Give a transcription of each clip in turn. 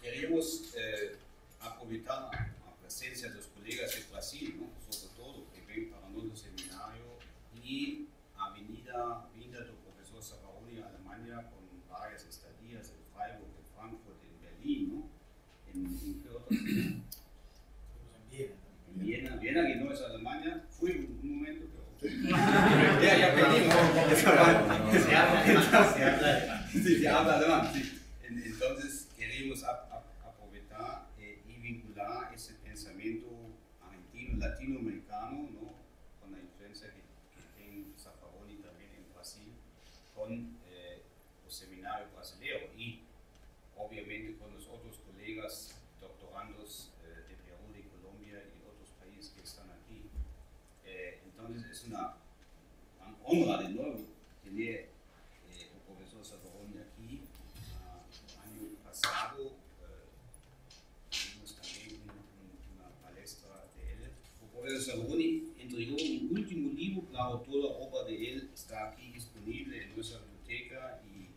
queremos aprovechar la presencia de los colegas de Brasil, ¿no? Sobre todo, que ven para nuestro seminario y a vinda del profesor Zaffaroni a Alemania con varias estadías en Freiburg, en Frankfurt, en Berlín, ¿no? ¿En qué otras? En Viena, que no es Alemania, fue un momento, pero ya pedimos. Se habla alemán, sí. Entonces queremos aprovechar y vincular ese pensamiento argentino, latinoamericano, ¿no? Con la influencia que tiene Zaffaroni también en Brasil, con los seminarios brasileños y obviamente con los otros colegas doctorandos de Perú, de Colombia y otros países que están aquí. Entonces es una honra de nuevo tener el profesor Zaffaroni aquí. El año pasado tuvimos también una palestra de él. El profesor Zaffaroni entregó un último libro, claro, toda la obra de él está aquí disponible en nuestra biblioteca y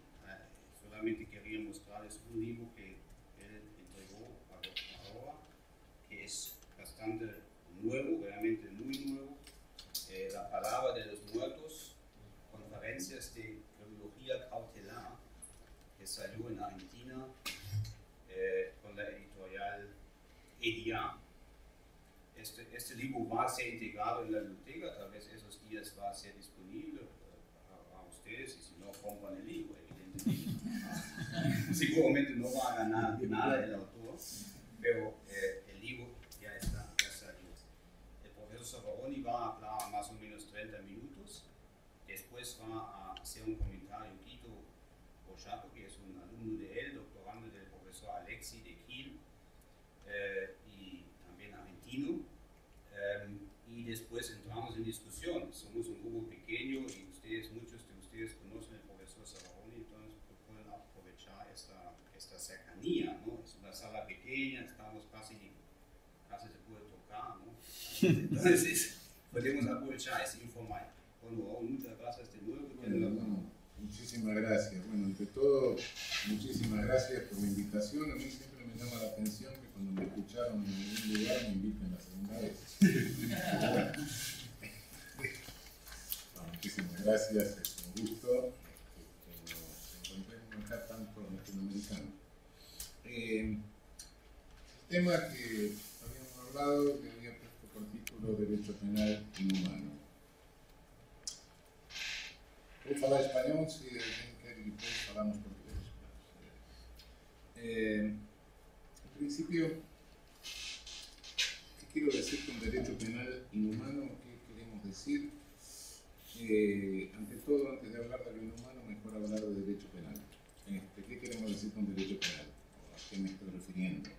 solamente quería mostrarles un libro que él entregó ahora, que es bastante nuevo, realmente muy nuevo. La palabra de los muertos, conferencias de criminología cautelar, que salió en Argentina con la editorial EDIA. Este libro va a ser integrado en la biblioteca, tal vez esos días va a ser disponible a ustedes, y si no, compran el libro, evidentemente. Seguramente no va a ganar nada el autor, pero el libro ya salió. El profesor Zaffaroni va a hablar más o menos 30 minutos, después va a hacer un comentario Guido Rochato, que es un alumno de él, doctorando del profesor Alexi de Kiel, y también argentino, y después entramos en discusión. Somos un grupo pequeño y muchos de ustedes conocen al profesor Zaffaroni, entonces pueden aprovechar esta cercanía, ¿no? Es una sala pequeña, estamos casi se puede tocar, ¿no? Entonces podemos aprovechar, es informal. Bueno, muchas gracias de nuevo. Muchísimas gracias. Bueno, ante todo, muchísimas gracias por la invitación. A mí siempre me llama la atención que cuando me escucharon en algún lugar me inviten la segunda vez. Bueno, muchísimas gracias, es un gusto que nos encontremos acá tanto latinoamericanos. El tema que habíamos hablado, que había puesto por título Derecho Penal Inhumano. ¿Puedo hablar español? Sí, después hablamos portugués. En principio, ¿qué quiero decir con derecho penal inhumano? ¿Qué queremos decir? Ante todo, antes de hablar de lo inhumano, mejor hablar de derecho penal. ¿Qué queremos decir con derecho penal? ¿A qué me estoy refiriendo?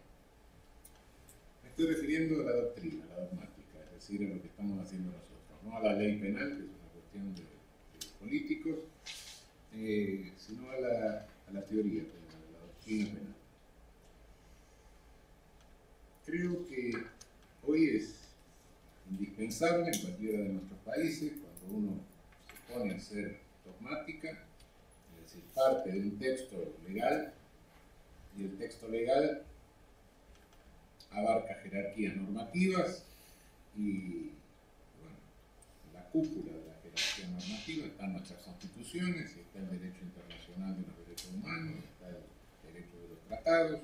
Me estoy refiriendo a la doctrina, a la dogmática, es decir, a lo que estamos haciendo nosotros, no a la ley penal, que es una cuestión de políticos, sino a la teoría penal, a la doctrina penal. Creo que hoy es indispensable en cualquiera de nuestros países, cuando uno se pone a hacer dogmática, es decir, parte de un texto legal, y el texto legal abarca jerarquías normativas y, bueno, la cúpula de la jerarquía normativa están nuestras constituciones, está el derecho internacional de los derechos humanos, está el derecho de los tratados,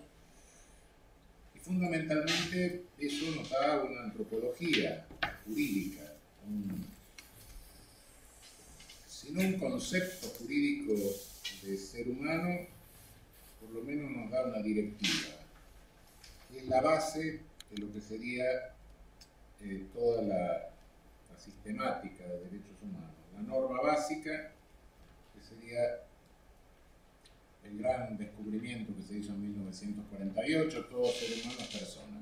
y fundamentalmente eso nos da una antropología jurídica, sino un concepto jurídico de ser humano, por lo menos nos da una directiva, que es la base de lo que sería toda la sistemática de derechos humanos. La norma básica, que sería el gran descubrimiento que se hizo en 1948, todo ser humano es persona.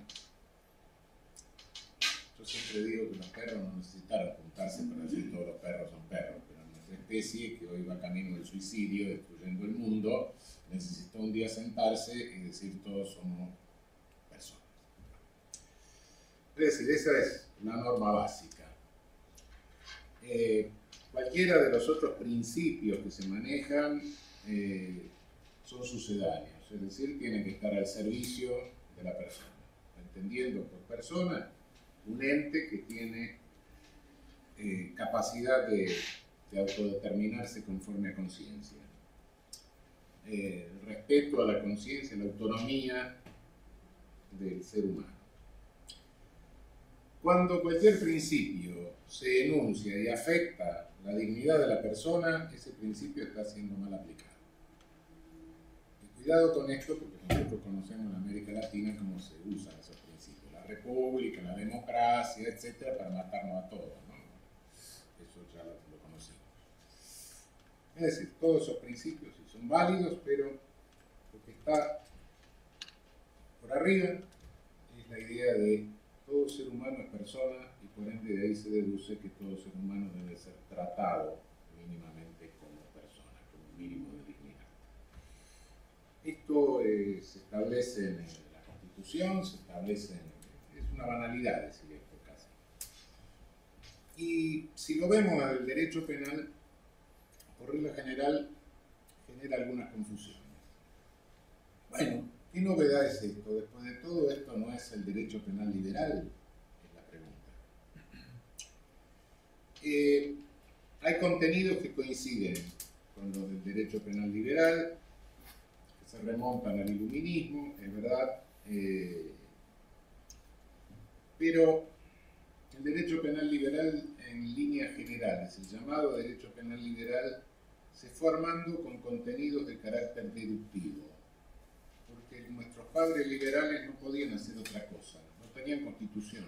Yo siempre digo que los perros no necesitaron juntarse para decir todos los perros son perros, pero nuestra especie, que hoy va camino del suicidio, destruyendo el mundo, necesitó un día sentarse y decir todos somos personas. Es decir, esa es la norma básica. Cualquiera de los otros principios que se manejan son sucedáneos, es decir, tienen que estar al servicio de la persona, entendiendo por persona un ente que tiene capacidad de autodeterminarse conforme a conciencia. El respeto a la conciencia, la autonomía del ser humano. Cuando cualquier principio se enuncia y afecta la dignidad de la persona, ese principio está siendo mal aplicado. Y cuidado con esto, porque nosotros conocemos en América Latina cómo se usan esos principios. La república, la democracia, etcétera, para matarnos a todos, ¿no? Eso ya lo conocemos. Es decir, todos esos principios sí son válidos, pero lo que está por arriba es la idea de todo ser humano es persona y por ende de ahí se deduce que todo ser humano debe ser tratado mínimamente como persona, con un mínimo de dignidad. Esto se establece en la Constitución, se establece es una banalidad decir esto casi. Y si lo vemos al derecho penal, por regla general, genera algunas confusiones. Bueno, ¿qué novedad es esto? Después de todo esto, ¿no es el derecho penal liberal? Es la pregunta. Hay contenidos que coinciden con los del derecho penal liberal, que se remontan al iluminismo, es verdad, pero el derecho penal liberal en líneas generales, el llamado derecho penal liberal, se fue armando con contenidos de carácter deductivo, porque nuestros padres liberales no podían hacer otra cosa, no tenían constitución.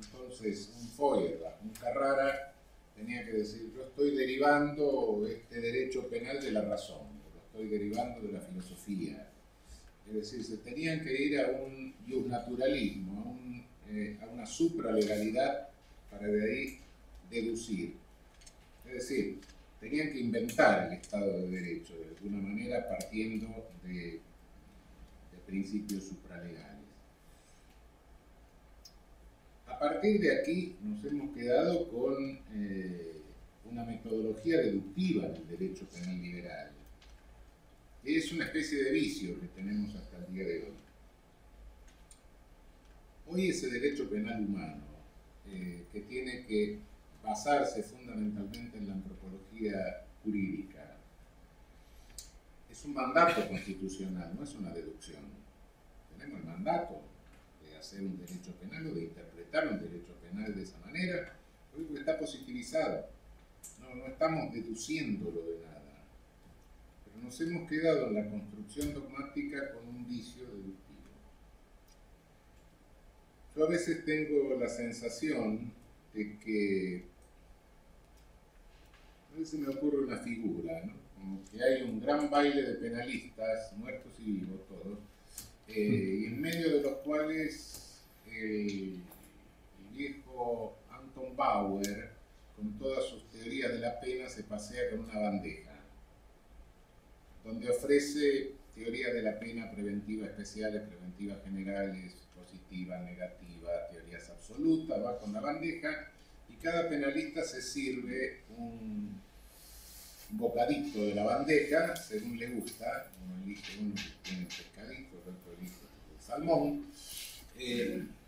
Entonces, un Feuerbach, un Carrara, tenía que decir, yo estoy derivando este derecho penal de la razón, lo estoy derivando de la filosofía. Es decir, se tenían que ir a un iusnaturalismo, a una supralegalidad para de ahí deducir. Es decir, tenían que inventar el Estado de Derecho de alguna manera partiendo de principios supralegales. A partir de aquí nos hemos quedado con una metodología deductiva del derecho penal liberal. Es una especie de vicio que tenemos hasta el día de hoy. Hoy ese derecho penal humano, que tiene que basarse fundamentalmente en la antropología jurídica, es un mandato constitucional, no es una deducción. Tenemos el mandato de hacer un derecho penal o de interpretar un derecho penal de esa manera, porque está positivizado. No estamos deduciéndolo de nada. Pero nos hemos quedado en la construcción dogmática con un vicio deductivo. Yo a veces tengo la sensación de que a veces me ocurre una figura, ¿no? Como que hay un gran baile de penalistas, muertos y vivos todos, y en medio de los cuales el viejo Anton Bauer, con todas sus teorías de la pena, se pasea con una bandeja, donde ofrece teorías de la pena preventiva especiales, preventivas generales, positivas, negativas, teorías absolutas, va con la bandeja y cada penalista se sirve un bocadito de la bandeja, según le gusta, uno elige uno que tiene el pescadito, el otro elige el salmón,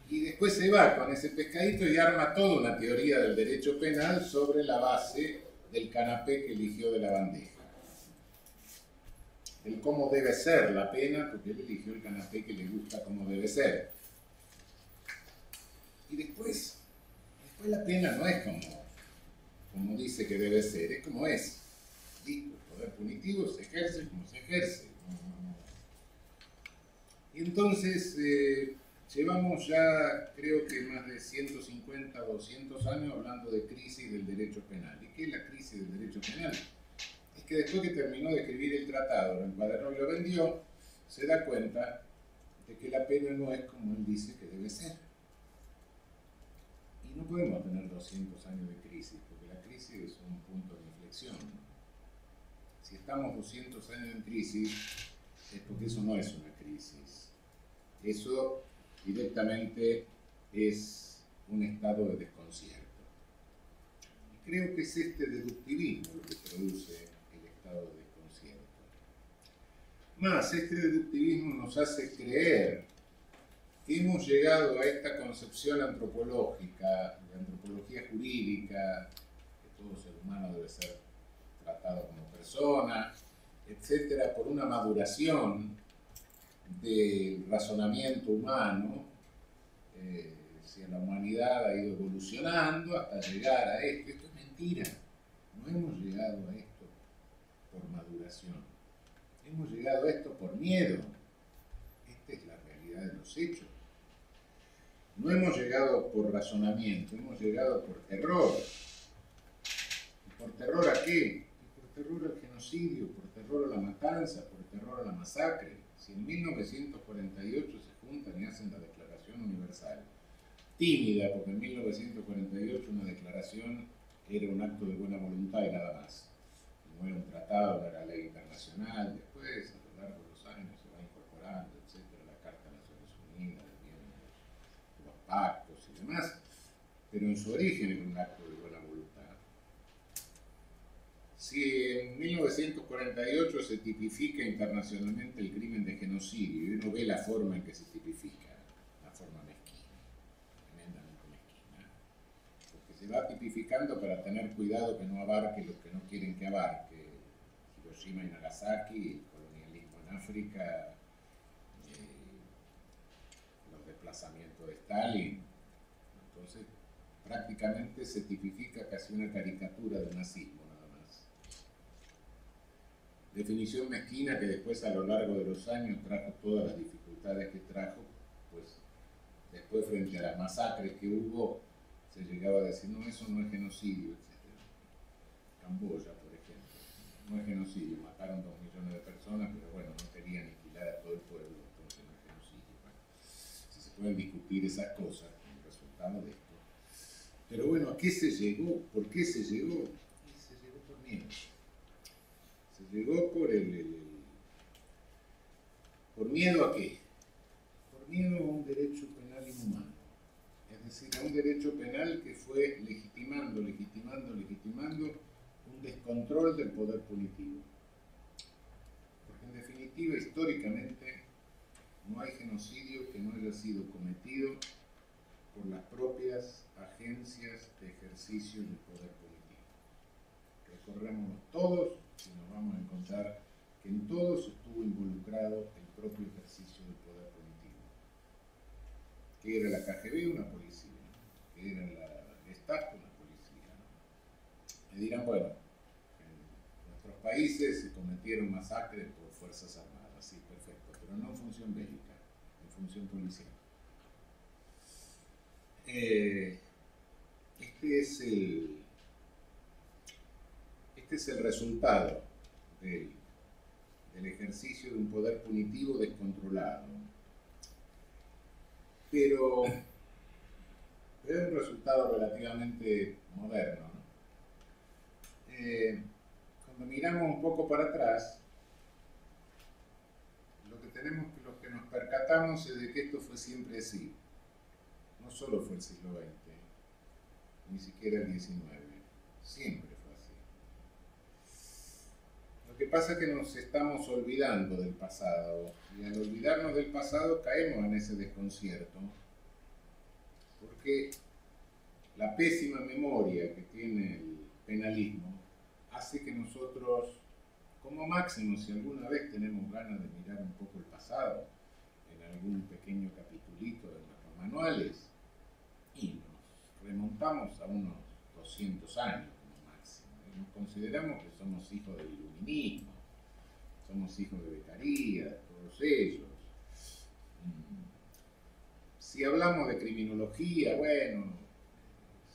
y después se va con ese pescadito y arma toda una teoría del derecho penal sobre la base del canapé que eligió de la bandeja. El cómo debe ser la pena, porque él eligió el canapé que le gusta como debe ser. Y después la pena no es como dice que debe ser, es como es. Listo, el poder punitivo se ejerce como se ejerce. Y entonces llevamos ya, creo que más de 150 o 200 años hablando de crisis del derecho penal. ¿Y qué es la crisis del derecho penal? Es que después que terminó de escribir el tratado, lo encuadernó y lo vendió, se da cuenta de que la pena no es como él dice que debe ser. Y no podemos tener 200 años de crisis, porque la crisis es un punto de inflexión. Si estamos 200 años en crisis, es porque eso no es una crisis. Eso directamente es un estado de desconcierto. Y creo que es este deductivismo lo que produce el estado de desconcierto. Más, este deductivismo nos hace creer que hemos llegado a esta concepción antropológica, de antropología jurídica, que todo ser humano debe ser tratado como persona, etcétera, por una maduración del razonamiento humano. Si la humanidad ha ido evolucionando hasta llegar a esto. Esto es mentira. No hemos llegado a esto por maduración. Hemos llegado a esto por miedo. Esta es la realidad de los hechos. No hemos llegado por razonamiento, hemos llegado por terror. ¿Y por terror a qué? Por terror al genocidio, por terror a la matanza, por terror a la masacre. Si en 1948 se juntan y hacen la Declaración Universal, tímida, porque en 1948 una declaración era un acto de buena voluntad y nada más. No era un tratado, no era ley internacional. Después, a lo largo de los años, se va incorporando, etcétera, la Carta de Naciones Unidas, los pactos y demás, pero en su origen era un acto de buena voluntad. Si en 1948 se tipifica internacionalmente el crimen de genocidio y uno ve la forma en que se tipifica, una forma mezquina, tremendamente mezquina, porque se va tipificando para tener cuidado que no abarque lo que no quieren que abarque, Hiroshima y Nagasaki, el colonialismo en África, los desplazamientos de Stalin. Entonces, prácticamente se tipifica casi una caricatura del nazismo, nada más. Definición mezquina que después, a lo largo de los años, trajo todas las dificultades que trajo, pues después, frente a las masacres que hubo, se llegaba a decir, no, eso no es genocidio, etc. Camboya, por ejemplo, no es genocidio, mataron 2 millones de personas, pero bueno, no querían aniquilar a todo el pueblo, entonces no es genocidio. Bueno, si se pueden discutir esas cosas como resultado de esto. Pero bueno, ¿a qué se llegó? ¿Por qué se llegó? Se llegó por miedo. Se llegó ¿por miedo a qué? Por miedo a un derecho penal inhumano. Es decir, a un derecho penal que fue legitimando un descontrol del poder punitivo. Porque en definitiva, históricamente, no hay genocidio que no haya sido cometido por las propias agencias de ejercicio del poder punitivo. Recorremos todos y nos vamos a encontrar que en todos estuvo involucrado el propio ejercicio del poder punitivo. Que era la KGB, una policía, ¿no? Que era la Gestapo, una policía, ¿no? Me dirán, bueno, en nuestros países se cometieron masacres por fuerzas armadas, sí, perfecto, pero no en función bélica, en función policial. Este es el resultado del ejercicio de un poder punitivo descontrolado. Pero es un resultado relativamente moderno, ¿no? Cuando miramos un poco para atrás, lo que nos percatamos es de que esto fue siempre así. No solo fue el siglo XX, ni siquiera el XIX, siempre fue así. Lo que pasa es que nos estamos olvidando del pasado, y al olvidarnos del pasado caemos en ese desconcierto, porque la pésima memoria que tiene el penalismo hace que nosotros, como máximo, si alguna vez tenemos ganas de mirar un poco el pasado, en algún pequeño capitulito de nuestros manuales, y nos remontamos a unos 200 años como máximo. Nos consideramos que somos hijos del iluminismo, somos hijos de Beccaria, todos ellos. Si hablamos de criminología, bueno,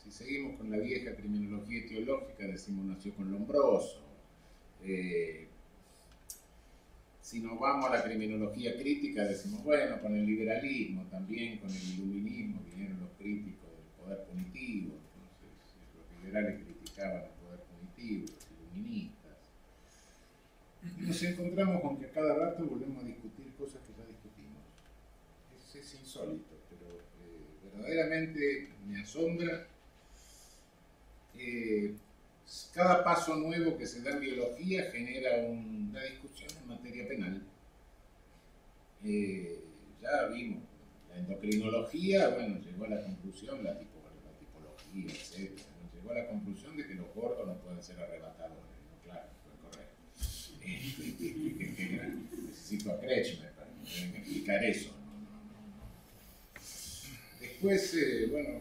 si seguimos con la vieja criminología etiológica, decimos nació con Lombroso. Si nos vamos a la criminología crítica, decimos, bueno, con el liberalismo, también con el iluminismo vinieron los críticos del poder punitivo. Entonces, los liberales criticaban el poder punitivo, los iluministas. Y nos encontramos con que a cada rato volvemos a discutir cosas que ya discutimos. Es insólito, pero verdaderamente me asombra. Cada paso nuevo que se da en biología genera una discusión en materia penal. ya vimos, la endocrinología, bueno, llegó a la conclusión, la tipología, etc., llegó a la conclusión de que los gordos no pueden ser arrebatadores, ¿no? Claro, fue correcto. Necesito a Kretschmer para que me venga a explicar eso. No. Después, bueno,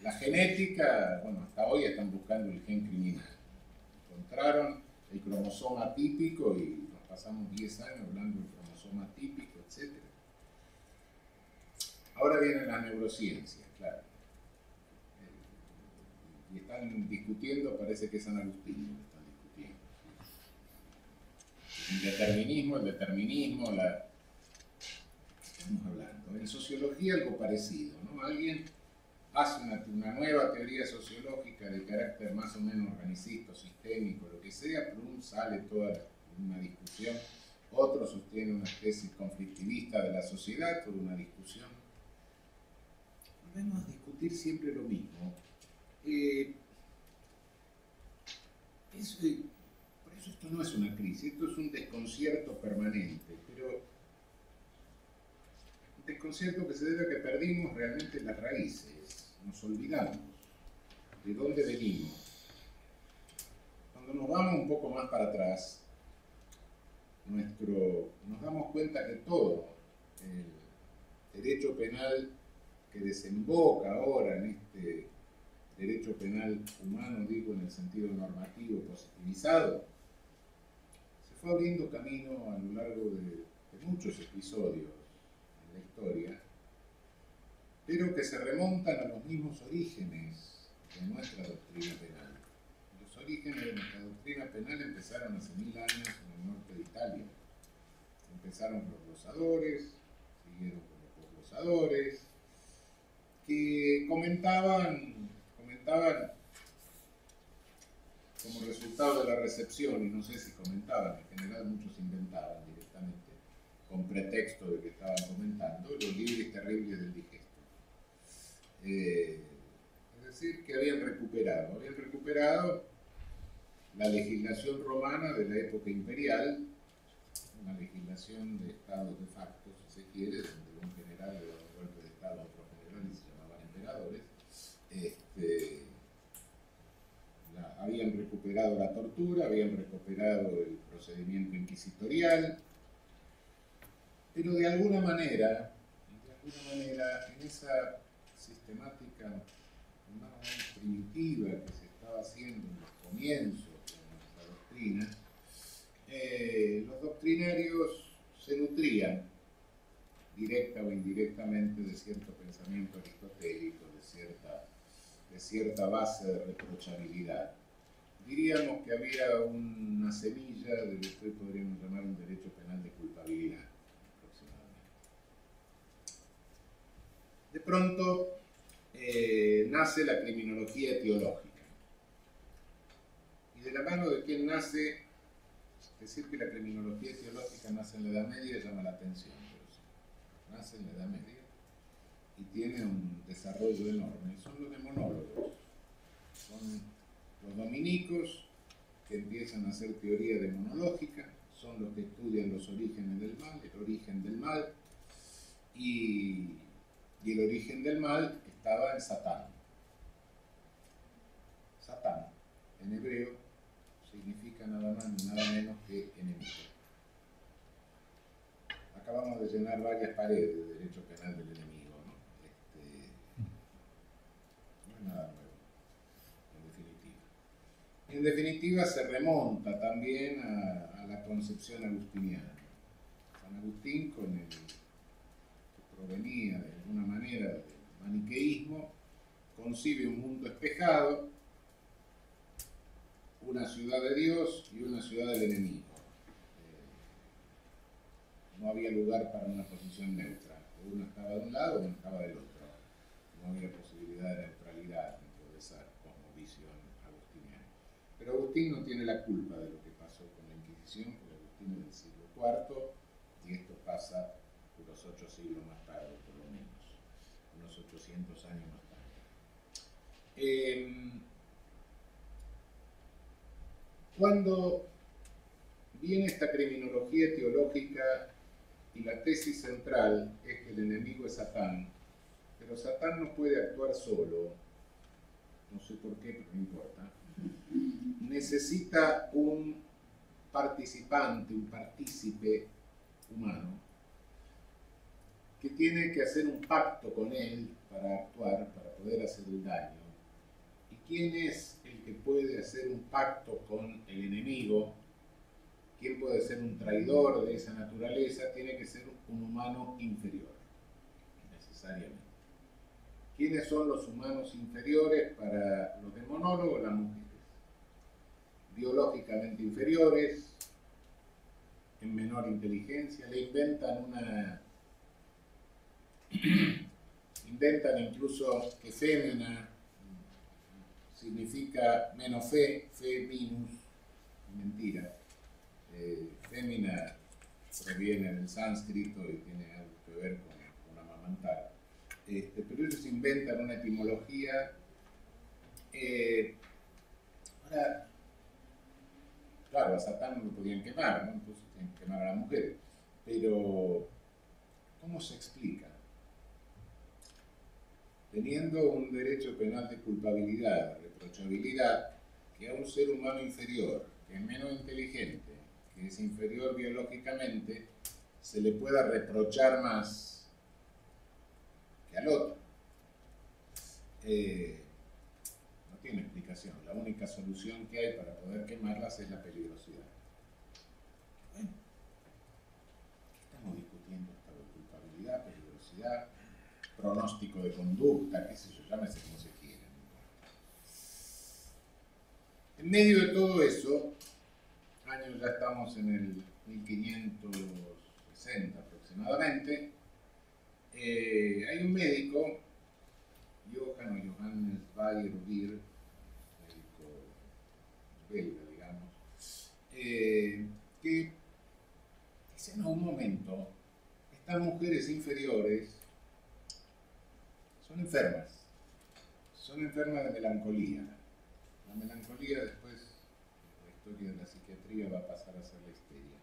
la genética, bueno, hasta hoy están buscando el gen criminal. Encontraron el cromosoma típico y nos pasamos 10 años hablando del cromosoma típico, etc. Ahora vienen las neurociencias, claro. Y están discutiendo, parece que es San Agustín lo que están discutiendo. El determinismo, estamos hablando. En sociología algo parecido, ¿no? Alguien hace una nueva teoría sociológica de carácter más o menos organicista, sistémico, lo que sea, pero sale toda una discusión. Otro sostiene una tesis conflictivista de la sociedad, toda una discusión. Volvemos a discutir siempre lo mismo. Por eso esto no es una crisis, esto es un desconcierto permanente, pero un desconcierto que se debe a que perdimos realmente las raíces, nos olvidamos de dónde venimos. Cuando nos vamos un poco más para atrás, nos damos cuenta que todo el derecho penal que desemboca ahora en este derecho penal humano, digo en el sentido normativo positivizado, se fue abriendo camino a lo largo de muchos episodios en la historia, pero que se remontan a los mismos orígenes de nuestra doctrina penal. Los orígenes de nuestra doctrina penal empezaron hace 1000 años en el norte de Italia. Empezaron por los glosadores, siguieron por los posglosadores, que comentaban como resultado de la recepción, y no sé si comentaban, en general muchos inventaban directamente, con pretexto de que estaban comentando, los libres terribles del digesto. Es decir, que habían recuperado la legislación romana de la época imperial, una legislación de estados de facto, si se quiere, donde un general le daba un golpe de estado a otro general y se llamaban emperadores. Habían recuperado la tortura, habían recuperado el procedimiento inquisitorial, pero de alguna manera, en esa sistemática más o menos primitiva que se estaba haciendo en los comienzos de nuestra doctrina, los doctrinarios se nutrían directa o indirectamente de cierto pensamiento aristotélico, de cierta base de reprochabilidad. Diríamos que había una semilla de lo que hoy podríamos llamar un derecho penal de culpabilidad, aproximadamente. De pronto nace la criminología etiológica. Y de la mano de quien nace, decir que la criminología etiológica nace en la Edad Media llama la atención, pero sí, nace en la Edad Media y tiene un desarrollo enorme. Son los demonólogos, son los dominicos que empiezan a hacer teoría demonológica, son los que estudian los orígenes del mal, el origen del mal, y el origen del mal estaba en Satán. Satán, en hebreo, significa nada más ni nada menos que enemigo. Acabamos de llenar varias paredes de derecho penal del enemigo, ¿no? No es nada nuevo, en definitiva se remonta también a la concepción agustiniana. San Agustín, que provenía de alguna manera del maniqueísmo, concibe un mundo espejado, una ciudad de Dios y una ciudad del enemigo. No había lugar para una posición neutra. Uno estaba de un lado, uno estaba del otro. No había posibilidad de neutralidad dentro de esa cosmovisión agustiniana. Pero Agustín no tiene la culpa de lo que pasó con la Inquisición, porque Agustín es del siglo IV y esto pasa unos 8 siglos más tarde, por lo menos, unos 800 años más tarde. Cuando viene esta criminología teológica y la tesis central es que el enemigo es Satán, pero Satán no puede actuar solo, no sé por qué, pero no importa. Necesita un participante, un partícipe humano, que tiene que hacer un pacto con él para actuar, para poder hacer el daño. ¿Y quién es el que puede hacer un pacto con el enemigo? ¿Quién puede ser un traidor de esa naturaleza? Tiene que ser un humano inferior, necesariamente. ¿Quiénes son los humanos inferiores para los demonólogos? Las mujeres. Biológicamente inferiores, en menor inteligencia, le inventan incluso que fémina significa menos fe, fe minus, mentira. Fémina proviene del sánscrito y tiene algo que ver con amamantar. Pero ellos inventan una etimología. Ahora, claro, a Satán no lo podían quemar, ¿no? Entonces tienen que quemar a la mujer. Pero, ¿cómo se explica? Teniendo un derecho penal de culpabilidad, de reprochabilidad, que a un ser humano inferior, que es menos inteligente, que es inferior biológicamente, se le pueda reprochar más que al otro. No tiene explicación. La única solución que hay para poder quemarlas es la peligrosidad. Bueno, ¿qué estamos discutiendo? Estado de culpabilidad, peligrosidad, pronóstico de conducta, qué sé yo, llámese como se quiera. En medio de todo eso, años ya estamos en el 1560 aproximadamente, hay un médico, Johannes Weyer-Beer, médico belga, digamos, que dice en un momento, estas mujeres inferiores son enfermas de melancolía. La melancolía después, la historia de la psiquiatría va a pasar a ser la histeria.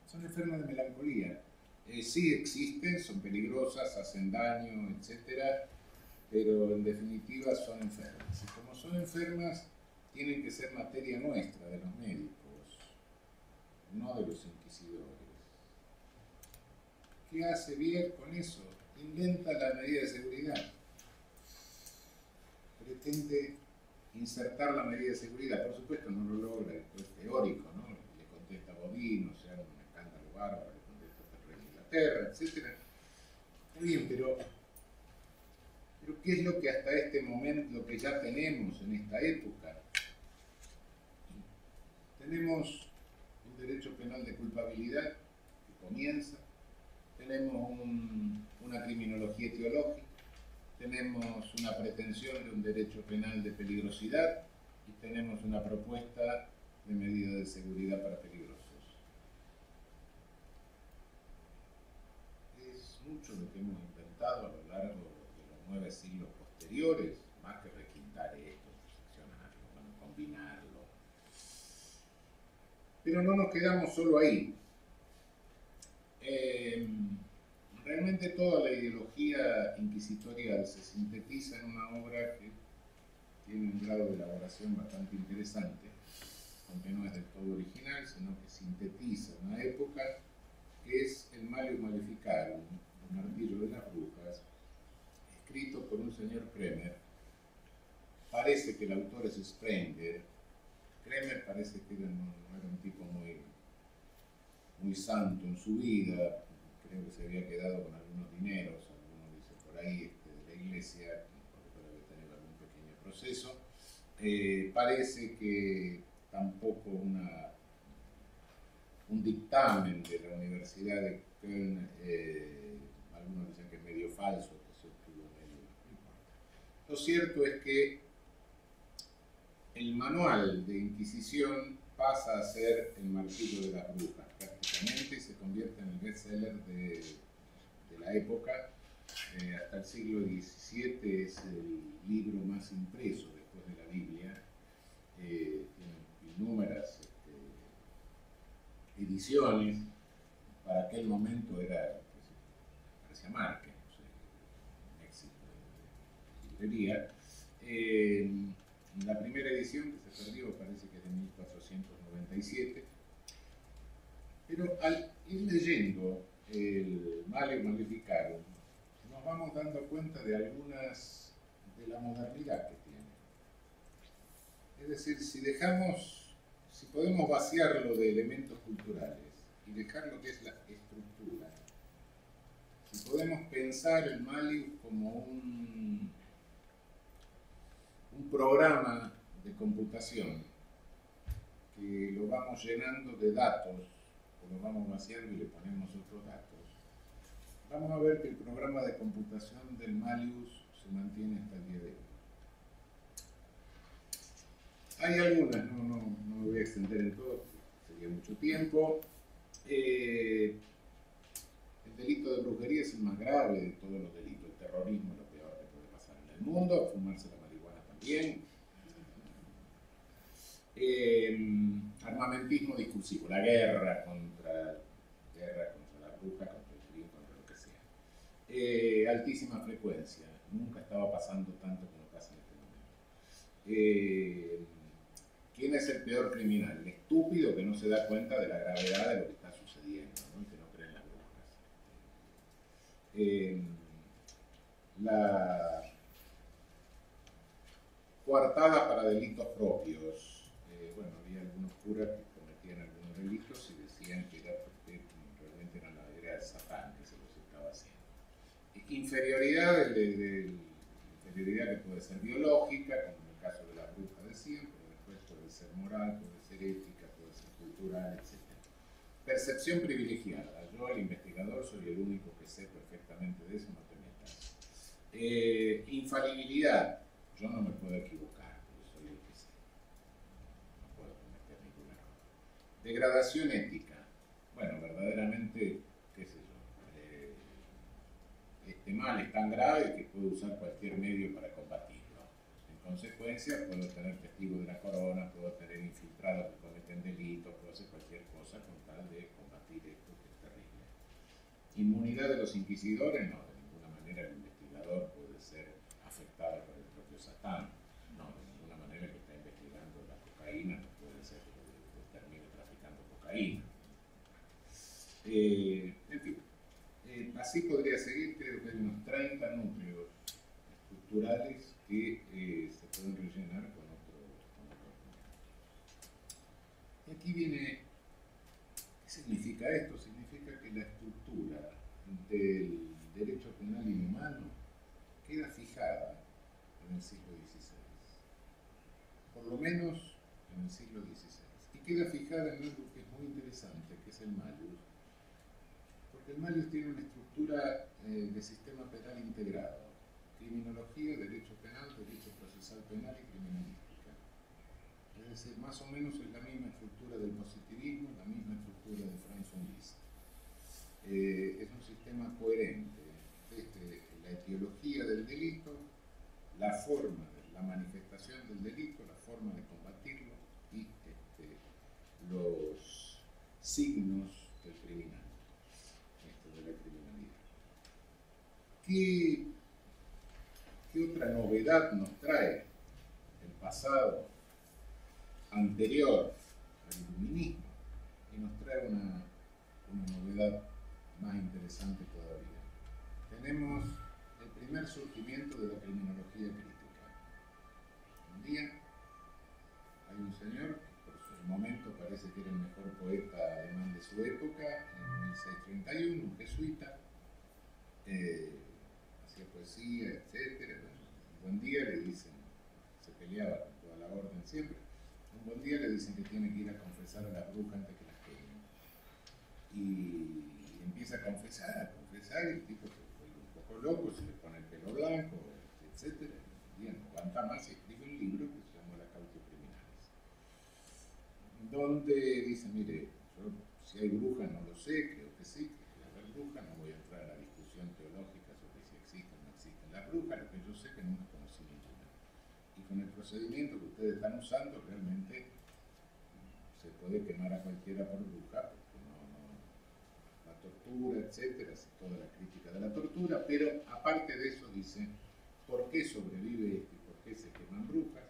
Son enfermas de melancolía. Sí existen, son peligrosas, hacen daño, etc. Pero en definitiva son enfermas. Y como son enfermas, tienen que ser materia nuestra, de los médicos, no de los inquisidores. ¿Qué hace Bier con eso? Inventa la medida de seguridad. Pretende insertar la medida de seguridad. Por supuesto no lo logra, esto es teórico, ¿no? Le contesta Bodino, o sea, un escándalo bárbaro, le contesta el rey de Inglaterra, etc. Está bien, pero ¿qué es lo que hasta este momento, lo que ya tenemos en esta época? Tenemos un derecho penal de culpabilidad que comienza, tenemos una criminología teológica, tenemos una pretensión de un derecho penal de peligrosidad y tenemos una propuesta de medida de seguridad para peligrosos. Es mucho lo que hemos inventado a lo largo de los 9 siglos posteriores, más que requintar esto, seccionarlo, combinarlo. Pero no nos quedamos solo ahí. Realmente toda la ideología inquisitorial se sintetiza en una obra que tiene un grado de elaboración bastante interesante, aunque no es del todo original, sino que sintetiza una época que es el Malleus Maleficarum, el martillo de las brujas, escrito por un señor Kremer. Parece que el autor es Sprenger. Kremer parece que no era un tipo muy santo en su vida, creo que se había quedado con algunos dineros, algunos dice por ahí, de la iglesia, porque debe tener algún pequeño proceso. Parece que tampoco un dictamen de la Universidad de Köln, algunos dicen que es medio falso, que se obtuvo medio. Lo cierto es que el manual de Inquisición pasa a ser el martillo de las brujas prácticamente y se convierte en el bestseller de la época. Hasta el siglo XVII es el libro más impreso después de la Biblia. Tiene innúmeras ediciones, para aquel momento era, parecía Márquez, no sé, un éxito de librería. La primera edición que se perdió parece que es de 1497, pero al ir leyendo el Malleus Maleficarum nos vamos dando cuenta de algunas de la modernidad que tiene. Es decir, si podemos vaciarlo de elementos culturales y dejar lo que es la estructura, si podemos pensar el Malleus como un programa de computación que lo vamos llenando de datos, o lo vamos vaciando y le ponemos otros datos, vamos a ver que el programa de computación del Malleus se mantiene hasta el día de hoy. Hay algunas, no me voy a extender en todo, sería mucho tiempo. El delito de brujería es el más grave de todos los delitos. El terrorismo es lo peor que puede pasar en el mundo, fumarse la marihuana también. Armamentismo discursivo, la guerra contra la bruja, contra el crimen, contra lo que sea. Altísima frecuencia, nunca estaba pasando tanto como pasa en este momento. ¿Quién es el peor criminal? El estúpido que no se da cuenta de la gravedad de lo que está sucediendo, ¿no? Y que no cree en las brujas. La coartada para delitos propios. Bueno, había algunos curas que cometían algunos delitos y decían que era porque realmente era el Satán que se los estaba haciendo. Inferioridad, inferioridad que puede ser biológica, como en el caso de la bruja decían, pero después puede ser moral, puede ser ética, puede ser cultural, etc. Percepción privilegiada. Yo, el investigador, soy el único que sé perfectamente de eso, no te metas. Infalibilidad. Yo no me puedo equivocar, porque soy el que sé. No puedo cometer ningún error. Degradación ética. Bueno, verdaderamente, qué sé yo. Este mal es tan grave que puedo usar cualquier medio para combatirlo. En consecuencia, puedo tener testigos de la corona, puedo tener infiltrados que cometen delitos, puedo hacer cualquier cosa con tal de combatir esto que es terrible. Inmunidad de los inquisidores, no, de ninguna manera el investigador puede ser afectado por el propio Satán. No, de ninguna manera el que está investigando la cocaína no puede ser que termine traficando cocaína. En fin, así podría seguir, creo que hay unos 30 núcleos estructurales que se pueden rellenar con otro argumento. Y aquí viene, ¿qué significa esto? Significa que la estructura del derecho penal inhumano queda fijada en el siglo XVI, por lo menos en el siglo XVI, y queda fijada en algo que es muy interesante, que es el Malleus, porque el Malleus tiene una estructura de sistema penal integrado: criminología, derecho penal, derecho procesal penal y criminalística. Es decir, más o menos es la misma estructura del positivismo, la misma estructura de Franz von Liszt. Es un sistema coherente desde la etiología del delito, la forma de la manifestación del delito, la forma de combatirlo y los signos del criminal, de la criminalidad. ¿Qué otra novedad nos trae el pasado anterior al iluminismo? Y nos trae una novedad más interesante todavía. Tenemos el primer surgimiento de la criminología crítica. Un día hay un señor que por su momento parece que era el mejor poeta alemán de su época, en 1631, un jesuita, hacía poesía, etc. Un buen día le dicen, se peleaba con toda la orden siempre, un buen día le dicen que tiene que ir a confesar a las brujas antes que las quemen. Y empieza a confesar, y el tipo se vuelve un poco loco, se le pone el pelo blanco, etc. Y no aguanta más y escribe un libro que se llama La Cautio Criminalis, donde dice, mire, yo, si hay brujas no lo sé, creo que sí, que debe haber brujas, no voy a entrar en la discusión teológica sobre si existen o no existen las brujas, lo que yo sé que nunca conocí ninguna. Y con el procedimiento que ustedes están usando, realmente se puede quemar a cualquiera por bruja, porque no tortura, etcétera, hace toda la crítica de la tortura, pero aparte de eso dice, ¿por qué sobrevive esto y por qué se queman brujas?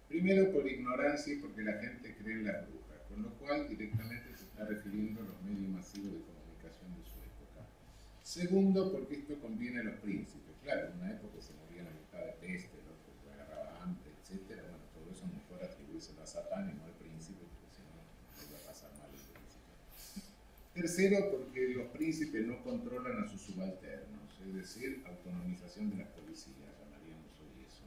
Primero por ignorancia y porque la gente cree en las brujas, con lo cual directamente se está refiriendo a los medios masivos de comunicación de su época. Segundo, porque esto conviene a los príncipes. Claro, en una época se moría la mitad de peste, el otro se agarraba hambre, etcétera. Bueno, todo eso mejor atribuírselo a Satán y no al príncipe, porque si no, le va a pasar mal el príncipe. Tercero, porque los príncipes no controlan a sus subalternos, es decir, autonomización de las policías, llamaríamos hoy eso.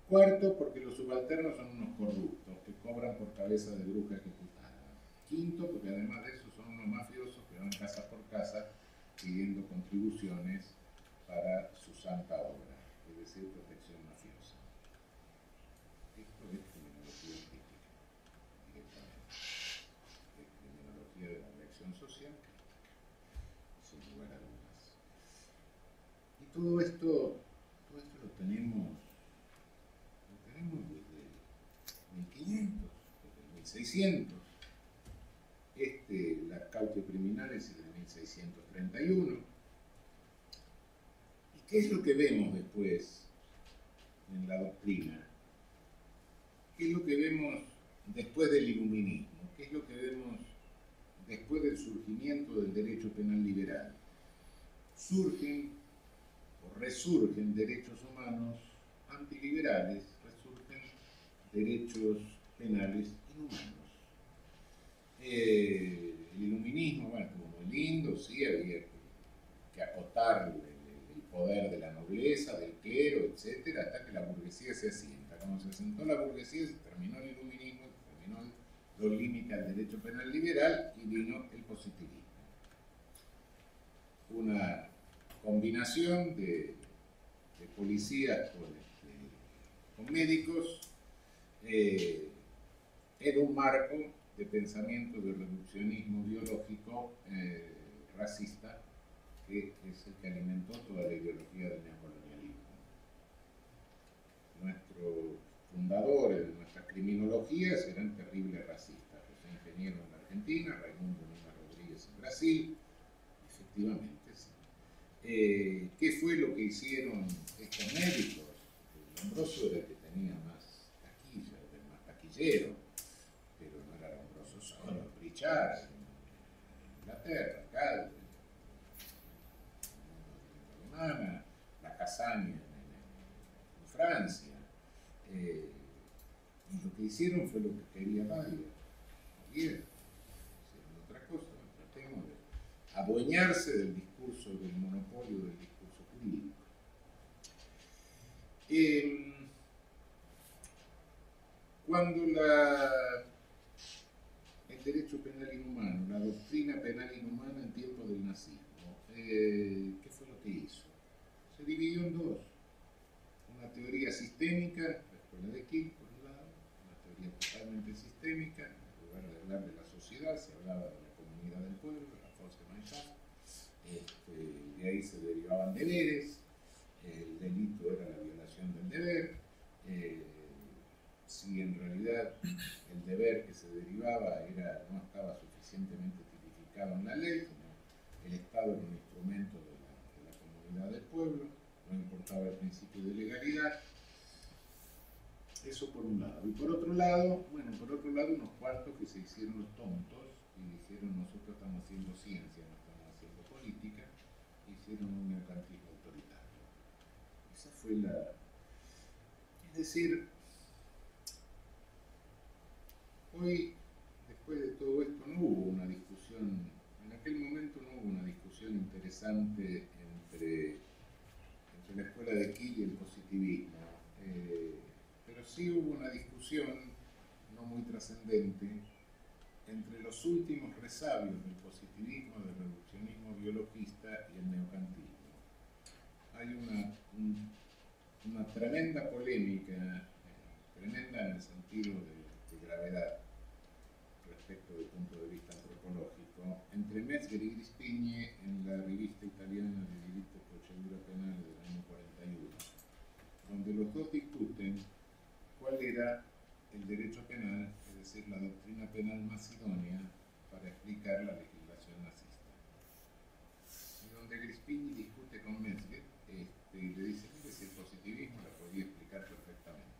Cuarto, porque los subalternos son unos corruptos que cobran por cabeza de bruja ejecutada. Quinto, porque además de eso son unos mafiosos que van casa por casa pidiendo contribuciones para su santa obra, es decir, protección mafiosa. Esto es criminología crítica, directamente. Es criminología de la reacción social, sin lugar a dudas. Y todo esto lo tenemos desde 1500, desde 1600. Las cautias criminales es de 1631. ¿Y qué es lo que vemos después en la doctrina? ¿Qué es lo que vemos después del iluminismo? ¿Qué es lo que vemos después del surgimiento del derecho penal liberal? Surgen o resurgen derechos humanos antiliberales, resurgen derechos penales inhumanos. El iluminismo, bueno, estuvo muy lindo, sí, había que acotar el poder de la nobleza, del clero, etcétera, hasta que la burguesía se asienta. Cuando se asentó la burguesía, se terminó el iluminismo, se terminó los límites al derecho penal liberal y vino el positivismo. Una combinación de policías con médicos en un marco de pensamiento de reduccionismo biológico racista, que es el que alimentó toda la ideología del neocolonialismo. Nuestros fundadores de nuestras criminologías eran terribles racistas. José Ingeniero en la Argentina, Raimundo Lima Rodríguez en Brasil, efectivamente, sí. ¿Qué fue lo que hicieron estos médicos? Lombroso era el que tenía más taquilla, era el más taquillero, pero no era Lombroso solo, Pritchard en Inglaterra, Gall, en Alemania, la Casagne en Francia. Y lo que hicieron fue lo que quería Bayer, hicieron otra cosa, tratemos de adueñarse del discurso, del monopolio del discurso jurídico. Cuando el derecho penal inhumano, la doctrina penal inhumana en tiempos del nazismo, ¿qué fue lo que hizo? Se dividió en dos. Una teoría sistémica, la escuela de Kiel, por un lado, una teoría totalmente sistémica, en lugar de hablar de la sociedad, se hablaba de la comunidad del pueblo, de la Volksgemeinschaft, de ahí se derivaban deberes, el delito era la violación del deber, si en realidad el deber que se derivaba no estaba suficientemente tipificado en la ley, como el Estado era un instrumento de la comunidad del pueblo, no importaba el principio de legalidad. Eso por un lado. Y por otro lado, unos cuantos que se hicieron los tontos y dijeron nosotros estamos haciendo ciencia, no estamos haciendo política, hicieron un mercantismo autoritario. Esa fue la... Es decir, hoy, después de todo esto, no hubo una discusión, en aquel momento no hubo una discusión interesante entre la escuela de Kiel y el positivismo, pero sí hubo una discusión no muy trascendente entre los últimos resabios del positivismo, del reduccionismo biologista y el neocantismo. Hay una tremenda polémica, tremenda en el sentido de gravedad respecto del punto de vista antropológico, entre Metzger y Grispigni en la revista italiana de Diritto e Procedura Penale del año 41, donde los dos discuten cuál era el derecho penal, es decir, la doctrina penal más idónea para explicar la legislación nazista. Y donde Grispini discute con Metzger, le dice que si el positivismo la podía explicar perfectamente.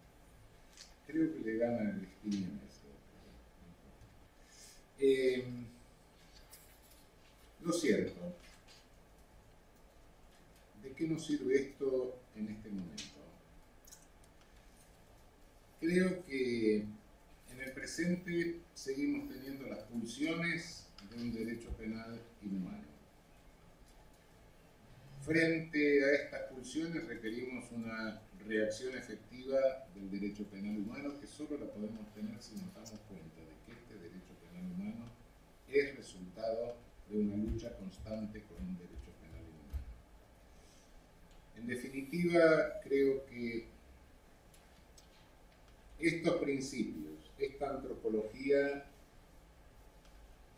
Creo que le gana a Grispini en eso. Lo cierto, ¿de qué nos sirve esto en este momento? Creo que en el presente seguimos teniendo las pulsiones de un derecho penal inhumano. Frente a estas pulsiones requerimos una reacción efectiva del derecho penal humano que solo la podemos tener si nos damos cuenta de que este derecho penal humano es resultado de una lucha constante con un derecho penal inhumano. En definitiva, creo que estos principios, esta antropología,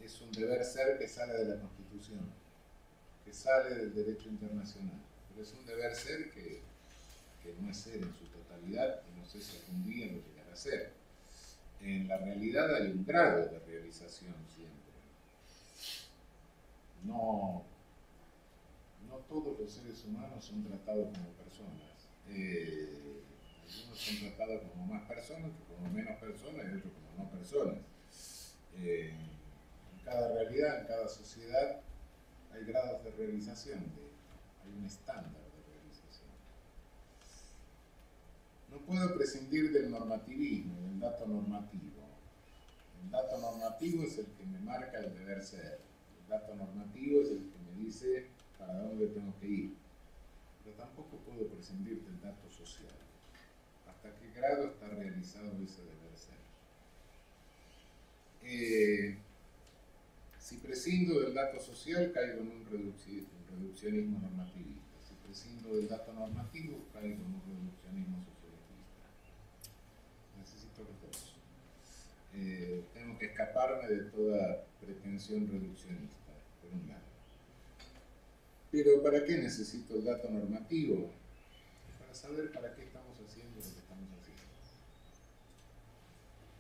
es un deber ser que sale de la Constitución, que sale del derecho internacional, pero es un deber ser que no es ser en su totalidad y no sé si algún día lo llegará a ser. En la realidad hay un grado de realización siempre. No todos los seres humanos son tratados como personas. Algunos son tratados como más personas que como menos personas y otros como no personas. En cada realidad, en cada sociedad, hay grados de realización de esto, hay un estándar de realización. No puedo prescindir del normativismo, del dato normativo. El dato normativo es el que me marca el deber ser. El dato normativo es el que me dice para dónde tengo que ir. Pero tampoco puedo prescindir del dato social. ¿Hasta qué grado está realizado ese deber ser? Si prescindo del dato social, caigo en un reduccionismo normativista. Si prescindo del dato normativo, caigo en un reduccionismo sociologista. Necesito los dos. Tengo que escaparme de toda pretensión reduccionista, por un lado. Pero ¿para qué necesito el dato normativo? Para saber para qué estamos haciendo lo que estamos haciendo.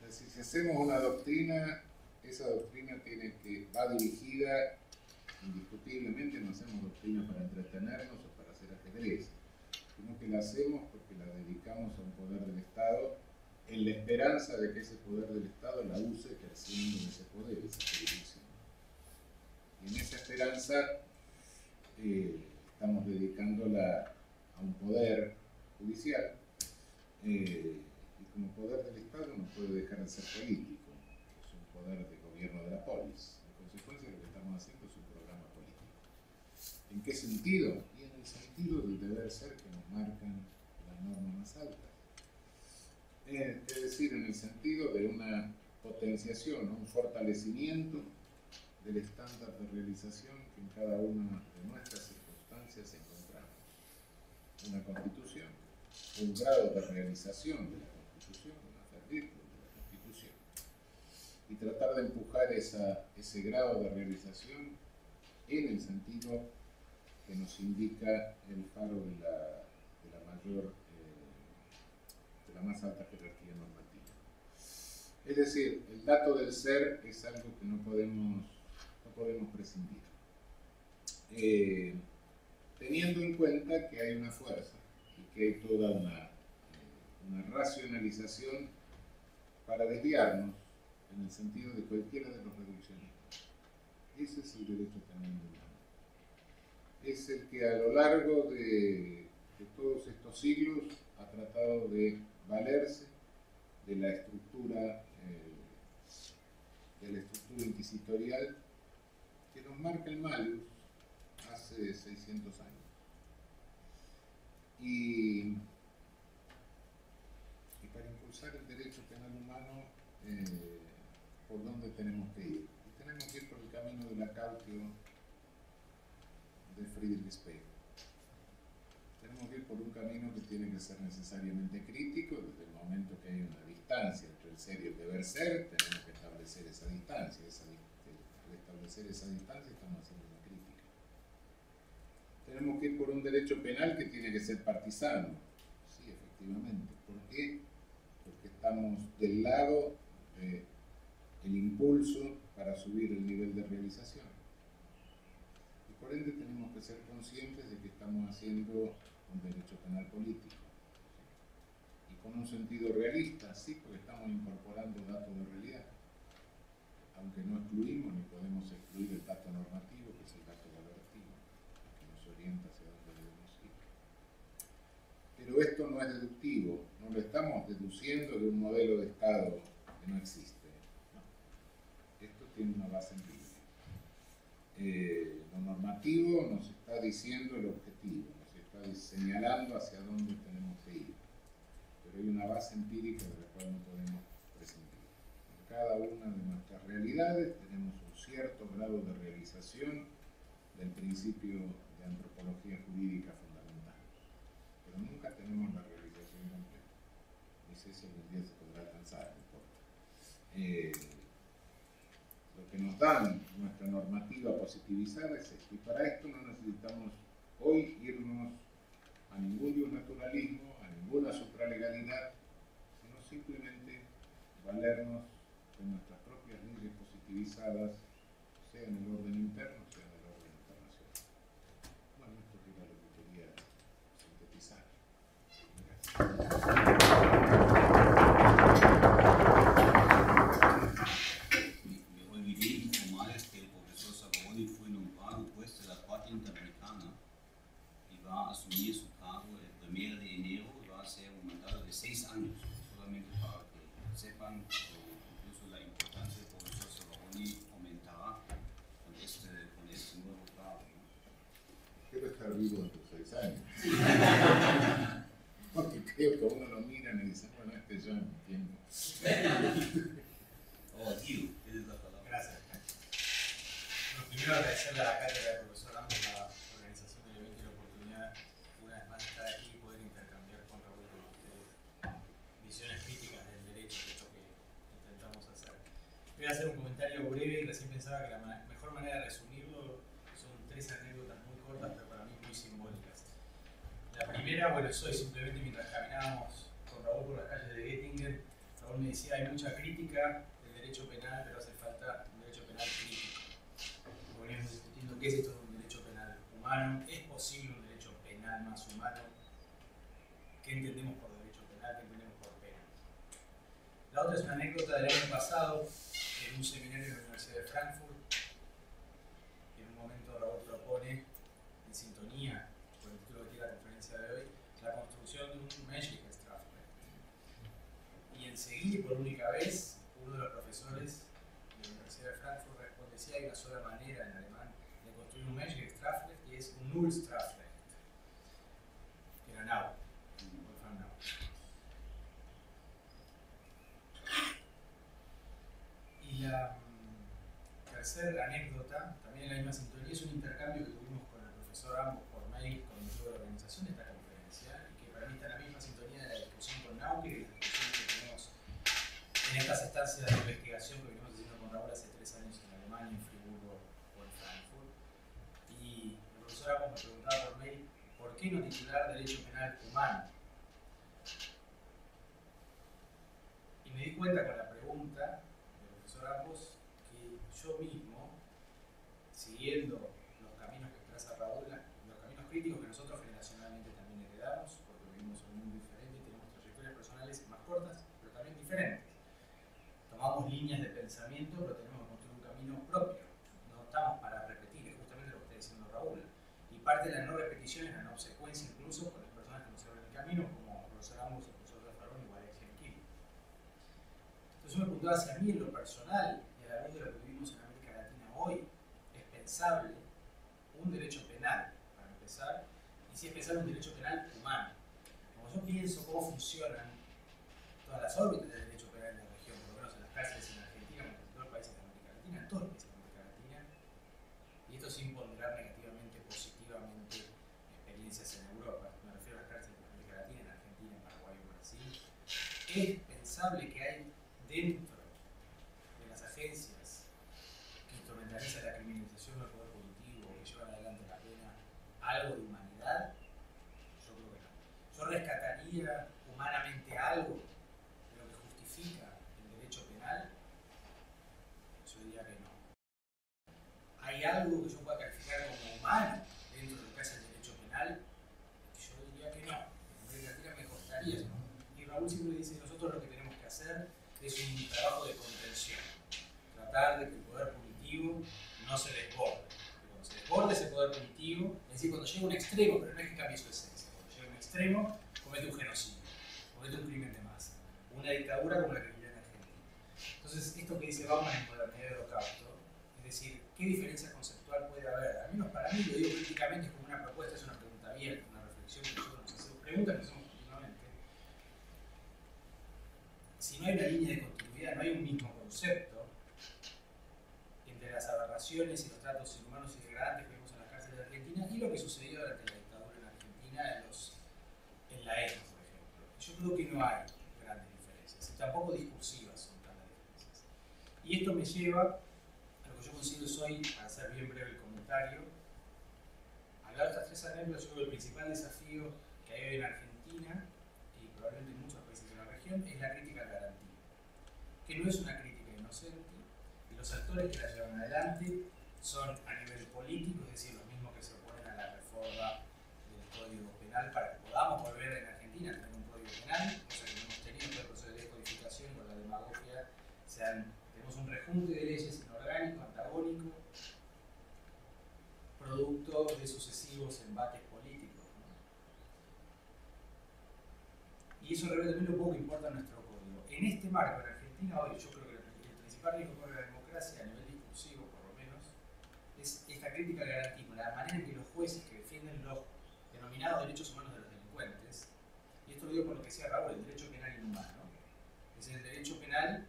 Es decir, si hacemos una doctrina, esa doctrina va dirigida, indiscutiblemente no hacemos doctrina para entretenernos o para hacer ajedrez, sino que la hacemos porque la dedicamos a un poder del Estado en la esperanza de que ese poder del Estado la use ejerciendo ese poder, esa jurisdicción. Y en esa esperanza estamos dedicándola a un poder judicial y como poder del Estado no puede dejar de ser político, es un poder de gobierno de la polis. En consecuencia, lo que estamos haciendo es un programa político. ¿En qué sentido? Y en el sentido del deber ser que nos marcan las normas más altas. Es decir, en el sentido de una potenciación, un fortalecimiento del estándar de realización que en cada una de nuestras circunstancias encontramos. Una constitución, un grado de realización de la constitución, una virtud de la constitución. Y tratar de empujar ese grado de realización en el sentido que nos indica el faro de la más alta jerarquía normativa. Es decir, el dato del ser es algo que no podemos prescindir. Teniendo en cuenta que hay una fuerza y que hay toda una racionalización para desviarnos en el sentido de cualquiera de los reduccionismos. Ese es el derecho penal humano. Es el que a lo largo de todos estos siglos ha tratado de valerse de la estructura inquisitorial que nos marca el malus hace 600 años. Y para impulsar el derecho penal humano, ¿por dónde tenemos que ir? Y tenemos que ir por el camino de la cautio de Friedrich Speck. Tenemos que ir por un camino que tiene que ser necesariamente crítico. Desde el momento que hay una distancia entre el ser y el deber ser, tenemos que establecer esa distancia. Al establecer esa distancia estamos haciendo una crítica. Tenemos que ir por un derecho penal que tiene que ser partisano. Sí, efectivamente. ¿Por qué? Porque está estamos del lado del impulso para subir el nivel de realización. Y por ende tenemos que ser conscientes de que estamos haciendo un derecho penal político. Y con un sentido realista, sí, porque estamos incorporando datos de realidad. Aunque no excluimos ni podemos excluir el dato normativo, que es el dato valorativo, que nos orienta hacia dónde debemos ir. Pero esto no es deductivo, no lo estamos deduciendo de un modelo de Estado que no existe. No. Esto tiene una base empírica. Lo normativo nos está diciendo el objetivo, nos está señalando hacia dónde tenemos que ir. Pero hay una base empírica de la cual no podemos prescindir. En cada una de nuestras realidades tenemos un cierto grado de realización del principio de antropología jurídica fundamental. Pero nunca tenemos la realización completa. Ni sé si algún día se podrá alcanzar, no importa. Lo que nos dan nuestra normativa positivizada es esto. Y para esto no necesitamos hoy irnos a ningún naturalismo, a ninguna supralegalidad, sino simplemente valernos de nuestras propias leyes positivizadas, sea en el orden interno, sea en el orden internacional. Bueno, esto era lo que quería sintetizar. Me olvidé de informarles que el profesor Savaroni fue nombrado juez de la Corte Interamericana y va a asumir su cargo el 1 de enero y va a ser un mandato de 6 años, solamente para que sepan, incluso la importancia del profesor Savaroni aumentará con este nuevo cargo, ¿no? Quiero estar vivo en tus 6 años. Porque creo que uno lo mira y dice, bueno, ya me entiendo. Oh, tío, esa es la palabra. Gracias. Bueno, primero agradecerle a la cátedra del profesor Ramos la organización del evento y la oportunidad, una vez más, de estar aquí y poder intercambiar con Raúl y con ustedes visiones críticas del derecho, de esto que intentamos hacer. Voy a hacer un comentario breve y recién pensaba que la mejor manera de resumirlo son 3 anécdotas muy cortas, pero para mí muy simbólicas. La primera, bueno, es hoy, simplemente mientras caminábamos con Raúl por las calles de Göttingen, Raúl me decía, hay mucha crítica del derecho penal, pero hace falta un derecho penal crítico. Veníamos discutiendo qué es esto de un derecho penal humano, ¿es posible un derecho penal más humano? ¿Qué entendemos por derecho penal? ¿Qué entendemos por pena? La otra es una anécdota del año pasado, en un seminario en la Universidad de Frankfurt. En un momento Raúl propone, en sintonía con el título que tiene la conferencia de hoy, la construcción de un Menschlichkeitsstrafrecht. Y enseguida, y por única vez, uno de los profesores de la Universidad de Frankfurt responde: sí, hay una sola manera en alemán de construir un Menschlichkeitsstrafrecht y es un Nullstrafrecht. Que era Nau, Wolfgang Nau. Y la tercera anécdota, también en la misma sintonía, es un intercambio que tuvimos con el profesor ambos por mail con motivo de la organización de esta conferencia, y que para mí está en la misma sintonía de la discusión con Nauke y de la discusión que tenemos en estas estancias de investigación que venimos haciendo con Raúl hace 3 años en Alemania, en Friburgo o en Frankfurt. Y el profesor ambos me preguntaba por mail, ¿por qué no titular Derecho Penal Humano? Y me di cuenta con la pregunta del profesor ambos que yo mismo, siguiendo los caminos que traza Raúl, los caminos críticos que nosotros generacionalmente también heredamos, porque vivimos en un mundo diferente y tenemos trayectorias personales más cortas, pero también diferentes. Tomamos líneas de pensamiento, pero tenemos que construir un camino propio. No estamos para repetir, es justamente lo que está diciendo Raúl. Y parte de la no repetición es la no obsecuencia, incluso con las personas que nos abren el camino, como el profesor Ambos, el profesor Zaffaroni o Alexia Kiri. Entonces yo me preguntaba si a mí en lo personal, y a la luz de lo que vivimos en América Latina hoy, es pensable un derecho penal, para empezar, y si es pensable un derecho penal humano. Como yo pienso cómo funcionan todas las órbitas del derecho penal en la región, por lo menos en las cárceles en Argentina, como en todos los países de América Latina, en todos los países de América Latina, y esto sin ponderar negativamente, positivamente, experiencias en Europa, me refiero a las cárceles de América Latina, en Argentina, en Paraguay, en Brasil, es pensable que hay dentro de las agencias que instrumentalizan la criminalización del poder punitivo, que llevan adelante la pena, algo de humanidad. Yo creo que no. Yo rescataría humanamente algo de lo que Raúl siempre dice, nosotros lo que tenemos que hacer es un trabajo de contención, tratar de que el poder punitivo no se desborde. Cuando se desborde ese poder punitivo, es decir, cuando llega a un extremo, pero no es que cambie su esencia, cuando llega a un extremo, comete un genocidio, comete un crimen de masa, una dictadura como la que vivió en Argentina. Entonces, esto que dice Bauman en Modernidad y Holocausto, es decir, ¿qué diferencia conceptual puede haber? Al menos para mí, lo digo críticamente, es como una propuesta, es una pregunta abierta, una reflexión que nosotros nos hacemos, preguntas que hacemos continuamente. Si no hay una línea de continuidad, no hay un mismo concepto entre las aberraciones y los tratos inhumanos y degradantes que vimos en las cárceles de Argentina y lo que sucedió durante la dictadura en Argentina en la ETA, por ejemplo. Yo creo que no hay grandes diferencias, y tampoco discursivas son tan las diferencias. Y esto me lleva a lo que yo considero hoy, para hacer bien breve el comentario, hablar de estas tres anécdotas. Yo creo que el principal desafío que hay hoy en Argentina, y probablemente en muchos países de la región, es la crítica al garantismo, que no es una crítica inocente, y los actores que la llevan adelante son a nivel político, es decir, los mismos que se oponen a la reforma del Código Penal para que podamos volver en Argentina a tener un Código Penal, cosa que no hemos tenido todo el proceso de descodificación, con la demagogia tenemos un rejunte de leyes inorgánico, antagónico, producto de sucesivos embates políticos, ¿no? Y eso revela también lo poco que importa nuestro código. En este marco, en Argentina hoy, yo creo que el principal riesgo por la democracia, a nivel discursivo por lo menos, es esta crítica al garantismo, la manera en que los jueces que defienden los denominados derechos humanos de los delincuentes, y esto lo digo por lo que decía Raúl, el derecho penal inhumano, es el derecho penal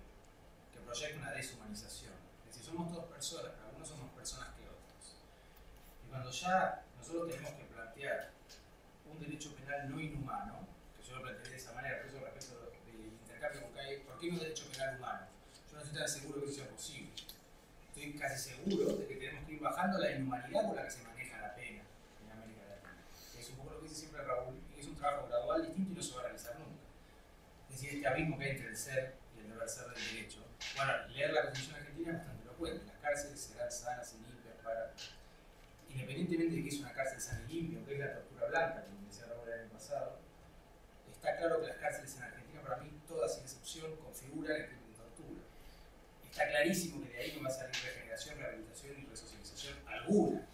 que proyecta una deshumanización. Es decir, somos todas personas, pero algunos somos personas que otros. Y cuando ya nosotros tenemos que plantear un derecho penal no inhumano, que yo lo planteé de esa manera, por eso respecto del intercambio con CAE, ¿por qué no derecho penal humano? Yo no estoy tan seguro que eso sea posible. Estoy casi seguro de que tenemos que ir bajando la inhumanidad con la que se maneja la pena en América Latina. Que es un poco lo que dice siempre Raúl, y es un trabajo gradual distinto y no se va a realizar nunca. Es decir, este abismo que hay entre el ser y el deber ser del derecho. Bueno, leer la Constitución argentina es bastante elocuente. Las cárceles serán sanas y limpias para... Independientemente de que es una cárcel sana y limpia, o que es la tortura blanca, como decía Raúl el año pasado, está claro que las cárceles en Argentina, para mí, todas sin excepción, configuran el crimen de tortura. Está clarísimo que de ahí no va a salir regeneración, rehabilitación y resocialización alguna.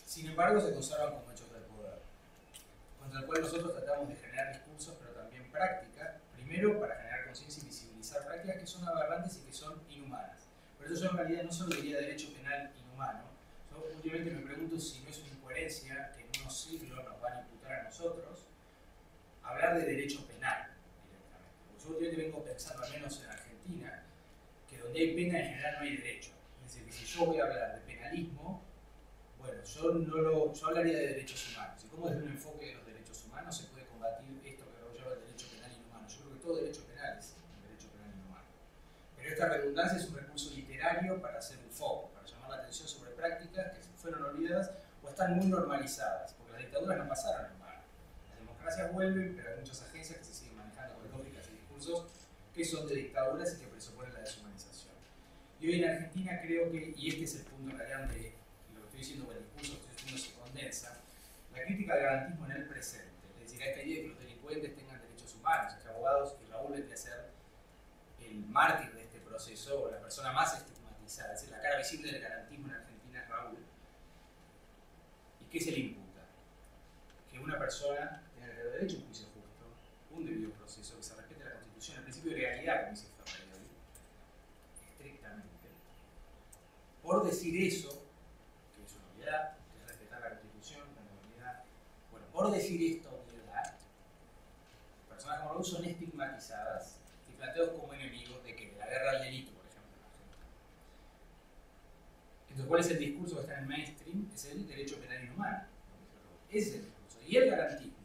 Sin embargo, se conservan como hechos del poder, contra el cual nosotros tratamos de generar discursos, pero también prácticas, primero para generar conciencia y visibilizar prácticas que son aberrantes y que son inhumanas. Por eso yo en realidad no solo diría derecho penal inhumano, yo últimamente me pregunto si no es una incoherencia que en unos siglos nos van a imputar a nosotros hablar de derecho penal directamente. Porque yo últimamente vengo pensando, al menos en Argentina, que donde hay pena en general no hay derecho. Es decir, que si yo voy a hablar de penalismo, bueno, yo hablaría de derechos humanos. Y cómo desde un enfoque de los derechos humanos se puede combatir esto que lo llama el derecho penal inhumano. Yo creo que todo derecho penal es un derecho penal inhumano. Pero esta redundancia es un recurso literario para hacer un foco, para llamar la atención sobre prácticas que fueron olvidadas o están muy normalizadas, porque las dictaduras no pasaron en vano. Las democracias vuelven, pero hay muchas agencias que se siguen manejando con lógicas y discursos que son de dictaduras y que presuponen la deshumanización. Y hoy en Argentina creo que, y este es el punto en realidad donde lo que estoy diciendo con el discurso que estoy diciendo se condensa, la crítica al garantismo en el presente, es decir, a esta idea de que los delincuentes tengan derechos humanos, que abogados, y Raúl vendría a ser el mártir de este proceso, o la persona más estigmatizada, es decir, la cara visible del garantismo en Argentina es Raúl. ¿Y qué se le imputa? Que una persona tenga que tener derecho a un juicio justo, un debido proceso, que se respete la Constitución, el principio de legalidad, como dice Ferreira, estrictamente. Por decir eso, que es una obviedad, que es respetar la Constitución, la legalidad, bueno, por decir esta obviedad, personas como Raúl son estigmatizadas y planteados como enemigos de que de la guerra al delito, por ejemplo, en Argentina. Entonces, ¿cuál es el discurso que está en el mainstream? Es el derecho penal inhumano. Ese es el discurso. Y el garantismo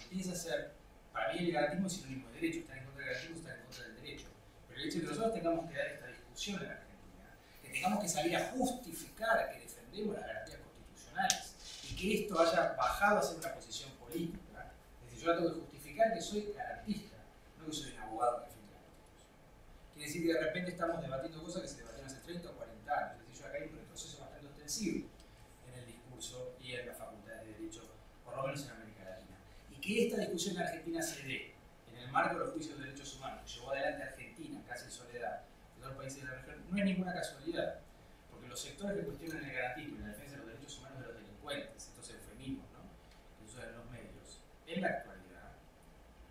empieza a ser, para mí el garantismo es sinónimo de derecho, estar en contra del garantismo, estar en contra del derecho. Pero el hecho de que nosotros tengamos que dar esta discusión en Argentina, que tengamos que salir a justificar que defendemos las garantías constitucionales y que esto haya bajado a ser una posición política, es decir, yo tengo que justificar que soy garantista, no que soy un abogado que defiende la Constitución. Quiere decir que de repente estamos debatiendo cosas que se debatieron hace 30 o 40 años. Es decir, yo acá hay un retroceso bastante ostensivo en el discurso y en las facultades de derecho, por lo menos en América Latina. Y que esta discusión en Argentina se dé en el marco de los juicios de derechos humanos que llevó adelante Argentina, casi en soledad, y otros países de la región, no es ninguna casualidad. Porque los sectores que cuestionan el garantismo y la defensa de los derechos humanos de los delincuentes, estos eufemismos, ¿no?, que se usan en los medios, en la actualidad,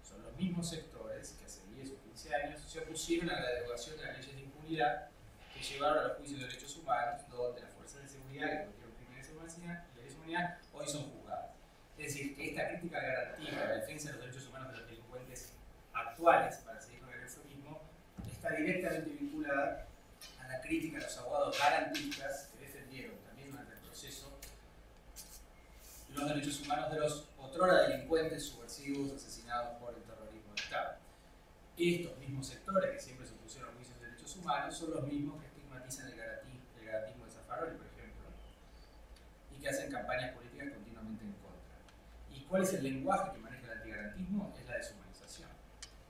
son los mismos sectores que hace 10 o 15 años se opusieron a la derogación de las leyes de impunidad que llevaron a los juicios de derechos humanos, donde las fuerzas de seguridad que cometieron crímenes de lesa humanidad hoy son juzgadas. Es decir, que esta crítica garantiva, la defensa de los derechos humanos de los delincuentes actuales, para seguir con el eufemismo, está directamente vinculada a la crítica a los abogados garantistas que defendieron también durante el proceso los derechos humanos de los otrora delincuentes subversivos asesinados por el terrorismo de Estado. Estos mismos sectores que siempre se opusieron a los juicios de derechos humanos son los mismos que estigmatizan el garantismo de Zaffaroni, por ejemplo, y que hacen campañas políticas continuamente en contra. ¿Y cuál es el lenguaje que maneja el antigarantismo? Es la deshumanización.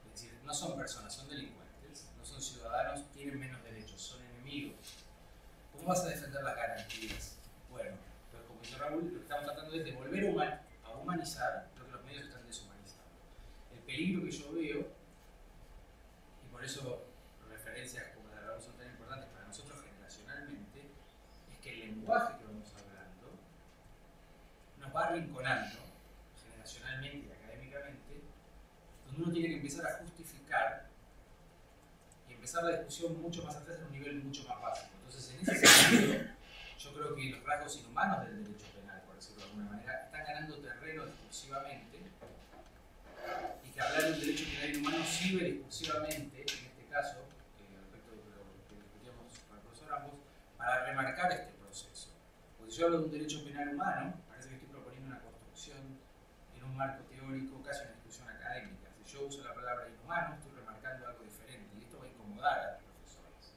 Es decir, no son personas, son delincuentes, no son ciudadanos, tienen menos derechos, son enemigos. ¿Cómo vas a defender las garantías? Bueno, pues como dice Raúl, lo que estamos tratando es de volver a humanizar lo que los medios están deshumanizando. El peligro que yo veo, y por eso referencias como la de Raúl son tan importantes para nosotros generacionalmente, es que el lenguaje que vamos hablando nos va arrinconando generacionalmente y académicamente, donde uno tiene que empezar a justificar y empezar la discusión mucho más atrás en un nivel mucho más básico. Entonces, en ese sentido, yo creo que los rasgos inhumanos del derecho penal, por decirlo de alguna manera, están ganando terreno discursivamente, y que hablar de un derecho penal inhumano sirve discursivamente, en este caso, respecto de lo que discutíamos con el profesor Ambos, para remarcar este proceso. Porque si yo hablo de un derecho penal humano, parece que estoy proponiendo una construcción en un marco teórico, casi una discusión académica. Si yo uso la palabra inhumano, estoy remarcando algo diferente, y esto va a incomodar a los profesores.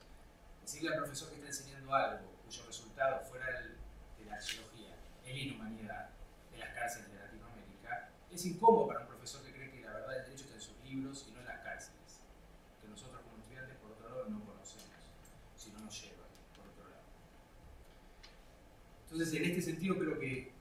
Decirle al profesor que está enseñando algo cuyo resultado fuera de la axiología es la inhumanidad de las cárceles de Latinoamérica es incómodo para un profesor que cree que la verdad del derecho está en sus libros y no en las cárceles, que nosotros como estudiantes por otro lado no conocemos, si no nos llevan por otro lado. Entonces, en este sentido creo que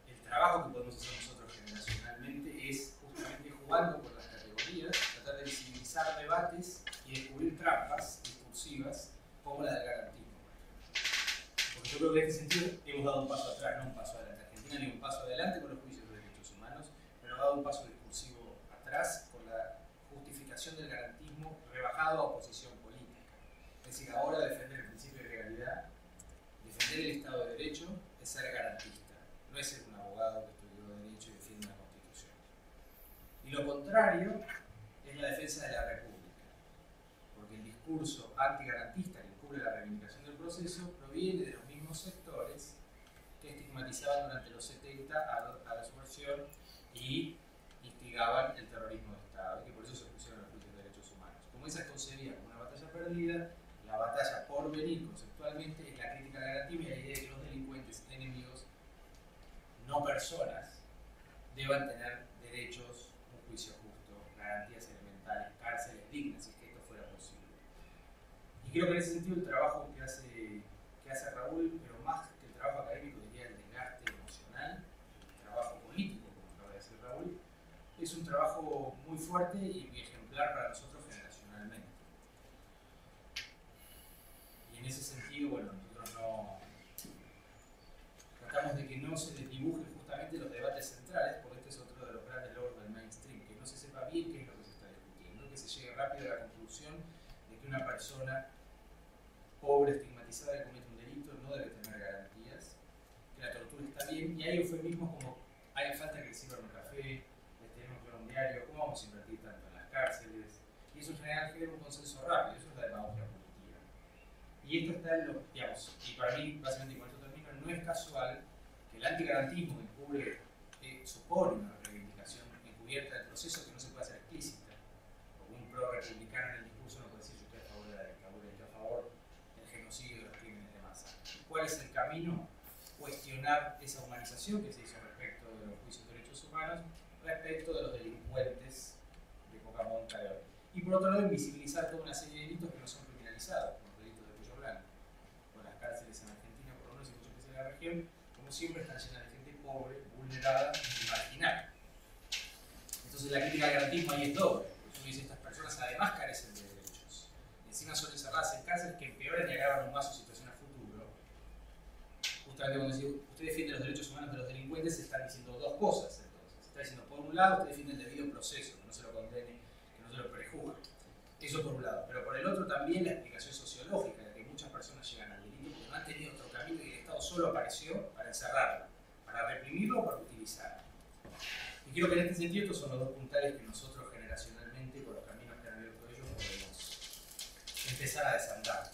el trabajo que podemos hacer nosotros generacionalmente es justamente jugando con las categorías, tratar de visibilizar debates y descubrir trampas discursivas como la del garantismo. Porque yo creo que en este sentido hemos dado un paso atrás, no un paso adelante. Argentina dio un paso adelante con los juicios de derechos humanos, pero ha dado un paso discursivo atrás con la justificación del garantismo rebajado a oposición política. Es decir, ahora defender el principio de legalidad, defender el Estado de Derecho, es ser garantista, no es ser un abogado que estudió Derecho y defiende una Constitución. Y lo contrario es la defensa de la República, porque el discurso antigarantista que encubre la reivindicación del proceso proviene de los mismos sectores que estigmatizaban durante los 70 a la subversión y instigaban el terrorismo de Estado, y que por eso se pusieron los juicios de derechos humanos. Como esa es concebida como una batalla perdida, la batalla por venir conceptualmente es la crítica al garantismo y la idea de que los delincuentes, enemigos, no personas, deban tener derechos, un juicio justo, garantías elementales, cárceles dignas, si es que esto fuera posible. Y creo que en ese sentido el trabajo que hace Raúl, pero más que el trabajo académico, diría el desgaste emocional, el trabajo político, como acaba de decir Raúl, es un trabajo muy fuerte y ejemplar para nosotros generacionalmente. Y en ese sentido, bueno, nosotros tratamos de que no se desdibujen justamente los debates centrales, porque este es otro de los grandes logros del mainstream, que no se sepa bien qué es lo que se está discutiendo, que se llegue rápido a la conclusión de que una persona pobre, estigmatizada, que comete un delito no debe tener garantías, que la tortura está bien, y hay eufemismos como hay falta que le sirvan un café, les tenemos que dar un diario, ¿cómo vamos a invertir tanto en las cárceles? Y eso en general genera un consenso rápido, eso es la demagogia positiva. Y esto está en lo, digamos, y para mí, básicamente con esto termino, no es casual que el antigarantismo supone una reivindicación encubierta del proceso que no se puede hacer explícita. Porque un pro-republicano en el discurso no puede decir yo estoy a favor de la dictadura, yo estoy a favor del genocidio y de los crímenes de masa. ¿Cuál es el camino? Cuestionar esa humanización que se hizo respecto de los juicios de derechos humanos, respecto de los delincuentes de poca monta de hoy. Y por otro lado, invisibilizar toda una serie de delitos que no son criminalizados, como los delitos de cuello blanco. Con las cárceles en Argentina, por lo menos en muchos países de la región, como siempre están llenas de gente pobre, vulnerada y marginal. Entonces Entonces la crítica al garantismo ahí es doble. Uno dice, estas personas además carecen de derechos. Encima son encerradas en cárceles que empeoran y agravan aún más su situación a futuro. Justamente cuando dice, usted defiende los derechos humanos de los delincuentes, se están diciendo dos cosas entonces. Se está diciendo, por un lado, usted defiende el debido proceso, que no se lo condene, que no se lo prejuzgue. Eso por un lado. Pero por el otro también la explicación sociológica de que muchas personas llegan al delito porque no han tenido otro camino y el Estado solo apareció para encerrarlo, para reprimirlo o para utilizarlo. Y creo que en este sentido estos son los dos puntales que nosotros generacionalmente, con los caminos que han abierto ellos, podemos empezar a desandar.